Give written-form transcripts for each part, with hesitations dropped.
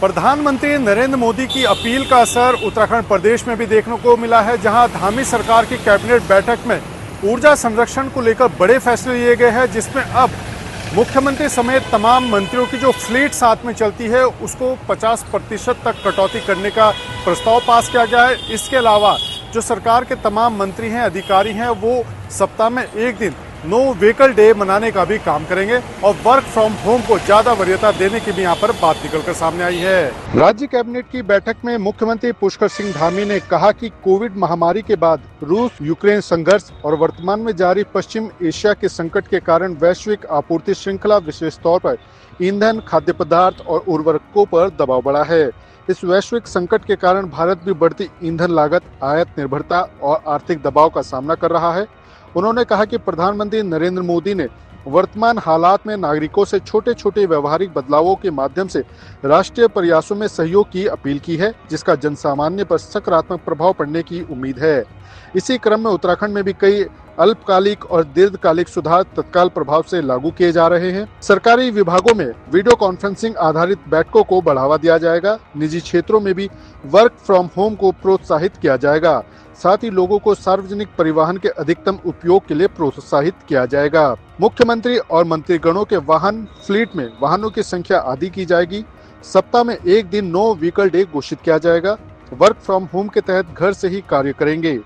प्रधानमंत्री नरेंद्र मोदी की अपील का असर उत्तराखंड प्रदेश में भी देखने को मिला है, जहां धामी सरकार की कैबिनेट बैठक में ऊर्जा संरक्षण को लेकर बड़े फैसले लिए गए हैं, जिसमें अब मुख्यमंत्री समेत तमाम मंत्रियों की जो फ्लीट साथ में चलती है उसको 50% तक कटौती करने का प्रस्ताव पास किया गया है। इसके अलावा जो सरकार के तमाम मंत्री हैं, अधिकारी हैं, वो सप्ताह में एक दिन नो व्हीकल डे मनाने का भी काम करेंगे और वर्क फ्रॉम होम को ज्यादा वरीयता देने की भी यहाँ पर बात निकलकर सामने आई है। राज्य कैबिनेट की बैठक में मुख्यमंत्री पुष्कर सिंह धामी ने कहा कि कोविड महामारी के बाद रूस यूक्रेन संघर्ष और वर्तमान में जारी पश्चिम एशिया के संकट के कारण वैश्विक आपूर्ति श्रृंखला, विशेष तौर पर ईंधन, खाद्य पदार्थ और उर्वरकों पर दबाव बढ़ा है। इस वैश्विक संकट के कारण भारत भी बढ़ती ईंधन लागत, आयात निर्भरता और आर्थिक दबाव का सामना कर रहा है। उन्होंने कहा कि प्रधानमंत्री नरेंद्र मोदी ने वर्तमान हालात में नागरिकों से छोटे छोटे व्यवहारिक बदलावों के माध्यम से राष्ट्रीय प्रयासों में सहयोग की अपील की है, जिसका जनसामान्य पर सकारात्मक प्रभाव पड़ने की उम्मीद है। इसी क्रम में उत्तराखंड में भी कई अल्पकालिक और दीर्घकालिक सुधार तत्काल प्रभाव से लागू किए जा रहे हैं। सरकारी विभागों में वीडियो कॉन्फ्रेंसिंग आधारित बैठकों को बढ़ावा दिया जाएगा। निजी क्षेत्रों में भी वर्क फ्रॉम होम को प्रोत्साहित किया जाएगा। साथ ही लोगों को सार्वजनिक परिवहन के अधिकतम उपयोग के लिए प्रोत्साहित किया जाएगा। मुख्यमंत्री और मंत्रीगणों के वाहन फ्लीट में वाहनों की संख्या आधी की जाएगी। सप्ताह में एक दिन नो व्हीकल डे घोषित किया जाएगा। वर्क फ्रॉम होम के तहत घर से ही कार्य करेंगे।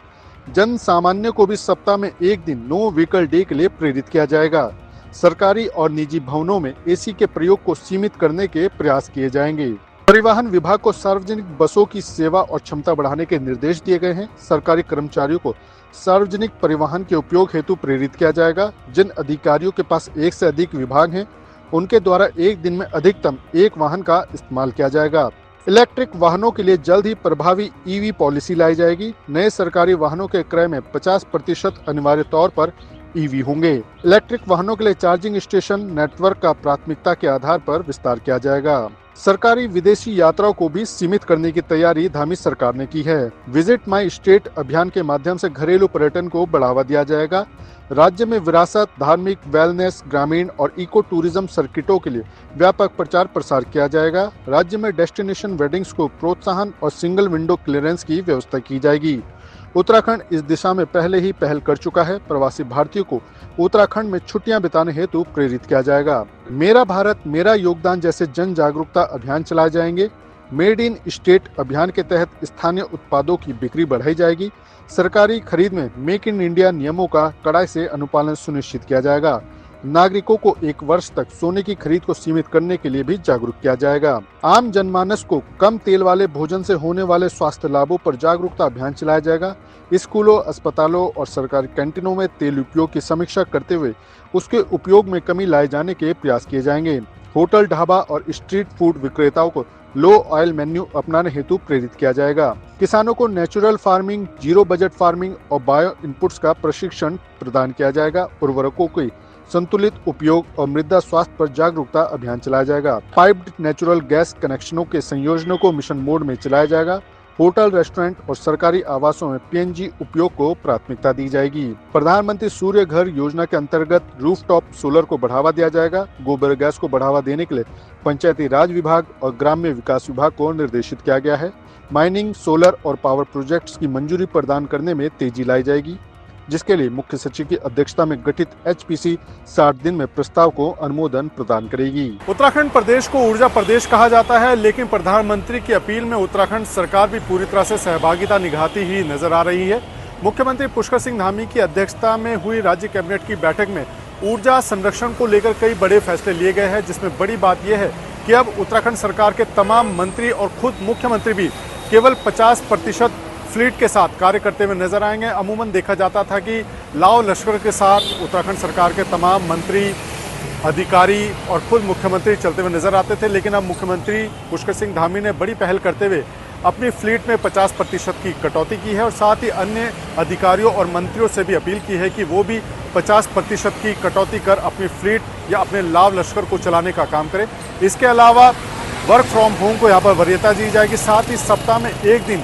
जन सामान्य को भी सप्ताह में एक दिन नो व्हीकल डे के लिए प्रेरित किया जाएगा। सरकारी और निजी भवनों में एसी के प्रयोग को सीमित करने के प्रयास किए जाएंगे। परिवहन विभाग को सार्वजनिक बसों की सेवा और क्षमता बढ़ाने के निर्देश दिए गए हैं। सरकारी कर्मचारियों को सार्वजनिक परिवहन के उपयोग हेतु प्रेरित किया जाएगा। जिन अधिकारियों के पास एक से अधिक विभाग हैं, उनके द्वारा एक दिन में अधिकतम एक वाहन का इस्तेमाल किया जाएगा। इलेक्ट्रिक वाहनों के लिए जल्द ही प्रभावी ईवी पॉलिसी लाई जाएगी। नए सरकारी वाहनों के क्रय में 50% अनिवार्य तौर पर ईवी होंगे। इलेक्ट्रिक वाहनों के लिए चार्जिंग स्टेशन नेटवर्क का प्राथमिकता के आधार पर विस्तार किया जाएगा। सरकारी विदेशी यात्राओं को भी सीमित करने की तैयारी धामी सरकार ने की है। विजिट माई स्टेट अभियान के माध्यम से घरेलू पर्यटन को बढ़ावा दिया जाएगा। राज्य में विरासत, धार्मिक, वेलनेस, ग्रामीण और इको टूरिज्म सर्किटों के लिए व्यापक प्रचार प्रसार किया जाएगा। राज्य में डेस्टिनेशन वेडिंग्स को प्रोत्साहन और सिंगल विंडो क्लियरेंस की व्यवस्था की जाएगी। उत्तराखंड इस दिशा में पहले ही पहल कर चुका है। प्रवासी भारतीयों को उत्तराखंड में छुट्टियां बिताने हेतु प्रेरित किया जाएगा। मेरा भारत मेरा योगदान जैसे जन जागरूकता अभियान चलाए जाएंगे। मेड इन स्टेट अभियान के तहत स्थानीय उत्पादों की बिक्री बढ़ाई जाएगी। सरकारी खरीद में मेक इन इंडिया नियमों का कड़ाई से अनुपालन सुनिश्चित किया जाएगा। नागरिकों को 1 वर्ष तक सोने की खरीद को सीमित करने के लिए भी जागरूक किया जाएगा। आम जनमानस को कम तेल वाले भोजन से होने वाले स्वास्थ्य लाभों पर जागरूकता अभियान चलाया जाएगा। स्कूलों, अस्पतालों और सरकारी कैंटीनों में तेल उपयोग की समीक्षा करते हुए उसके उपयोग में कमी लाए जाने के प्रयास किए जाएंगे। होटल, ढाबा और स्ट्रीट फूड विक्रेताओं को लो ऑयल मेन्यू अपनाने हेतु प्रेरित किया जाएगा। किसानों को natural farming, zero budget farming और बायो इनपुट्स का प्रशिक्षण प्रदान किया जाएगा। उर्वरकों के संतुलित उपयोग और मृदा स्वास्थ्य पर जागरूकता अभियान चलाया जाएगा। पाइप्ड नेचुरल गैस कनेक्शनों के संयोजनों को मिशन मोड में चलाया जाएगा। होटल, रेस्टोरेंट और सरकारी आवासों में पीएनजी उपयोग को प्राथमिकता दी जाएगी। प्रधानमंत्री सूर्य घर योजना के अंतर्गत रूफटॉप सोलर को बढ़ावा दिया जाएगा। गोबर गैस को बढ़ावा देने के लिए पंचायती राज विभाग और ग्राम्य विकास विभाग को निर्देशित किया गया है। माइनिंग, सोलर और पावर प्रोजेक्ट्स की मंजूरी प्रदान करने में तेजी लाई जाएगी, जिसके लिए मुख्य सचिव की अध्यक्षता में गठित एचपीसी 60 दिन में प्रस्ताव को अनुमोदन प्रदान करेगी। उत्तराखंड प्रदेश को ऊर्जा प्रदेश कहा जाता है, लेकिन प्रधानमंत्री की अपील में उत्तराखंड सरकार भी पूरी तरह से सहभागिता निभाती ही नजर आ रही है। मुख्यमंत्री पुष्कर सिंह धामी की अध्यक्षता में हुई राज्य कैबिनेट की बैठक में ऊर्जा संरक्षण को लेकर कई बड़े फैसले लिए गए हैं, जिसमें बड़ी बात यह है कि अब उत्तराखंड सरकार के तमाम मंत्री और खुद मुख्यमंत्री भी केवल 50% फ्लीट के साथ कार्य करते हुए नजर आएंगे। अमूमन देखा जाता था कि लाव लश्कर के साथ उत्तराखंड सरकार के तमाम मंत्री, अधिकारी और खुद मुख्यमंत्री चलते हुए नजर आते थे, लेकिन अब मुख्यमंत्री पुष्कर सिंह धामी ने बड़ी पहल करते हुए अपनी फ्लीट में 50% की कटौती की है और साथ ही अन्य अधिकारियों और मंत्रियों से भी अपील की है कि वो भी 50% की कटौती कर अपनी फ्लीट या अपने लाव लश्कर को चलाने का काम करें। इसके अलावा वर्क फ्रॉम होम को यहाँ पर वरीयता दी जाएगी। साथ ही सप्ताह में एक दिन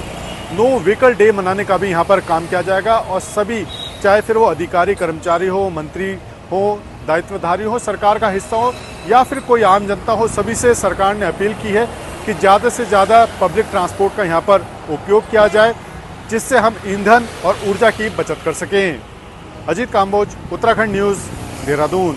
नो व्हीकल डे मनाने का भी यहाँ पर काम किया जाएगा और सभी, चाहे फिर वो अधिकारी, कर्मचारी हो, मंत्री हो, दायित्वधारी हो, सरकार का हिस्सा हो या फिर कोई आम जनता हो, सभी से सरकार ने अपील की है कि ज़्यादा से ज़्यादा पब्लिक ट्रांसपोर्ट का यहाँ पर उपयोग किया जाए, जिससे हम ईंधन और ऊर्जा की बचत कर सकें। अजीत काम्बोज, उत्तराखंड न्यूज़, देहरादून।